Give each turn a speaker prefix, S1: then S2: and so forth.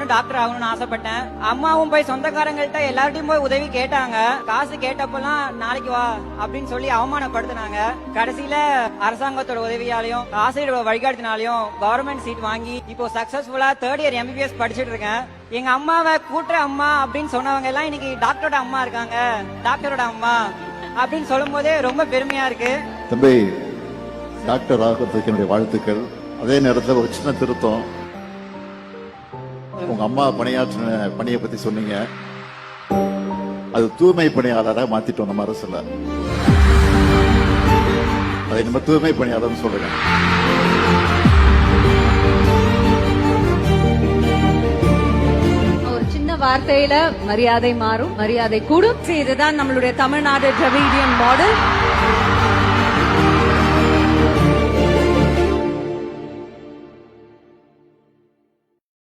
S1: நானும் டாக்டர் ஆகணும்னு ஆசைப்பட்டேன். அம்மாவும் போய் சொந்தக்காரங்கள்ட்ட எல்லார்ட்டையும் போய் உதவி கேட்டாங்க. காசு கேட்டப்பெல்லாம் நாளைக்கு வா அப்படின்னு சொல்லி அவமானப்படுத்தினாங்க. கடைசியில அரசாங்கத்தோட உதவியாலையும் ஆசிரியரோட வழிகாட்டினாலையும் கவர்மெண்ட் சீட் வாங்கி இப்போ சக்சஸ்ஃபுல்லா 3rd இயர் MBBS படிச்சுட்டு இருக்கேன். எங்க அம்மாவை கூட்டுற அம்மா அப்படின்னு சொன்னவங்க எல்லாம் இன்னைக்கு டாக்டரோட அம்மா இருக்காங்க. டாக்டரோட அம்மா அப்படின்னு சொல்லும் போதே ரொம்ப பெருமையா இருக்கு.
S2: தம்பி, டாக்டர் ஆகிறதுக்கு என்னுடைய வாழ்த்துக்கள். அதே நேரத்தில் ஒரு சின்ன திருத்தம், உங்க அம்மா பணியாற்றின பணியை பத்தி சொன்னீங்க. அது தூய்மை பணியாளராக மாத்திட்டோம் நம்ம அரசுல. அதை நம்ம தூய்மை பணியாளர்னு சொல்றேன்.
S3: ஒரு சின்ன வார்த்தையில மரியாதை மாறும், மரியாதை கூடும். இதுதான் நம்மளுடைய தமிழ்நாடு டிராவிடியன் மாடல்.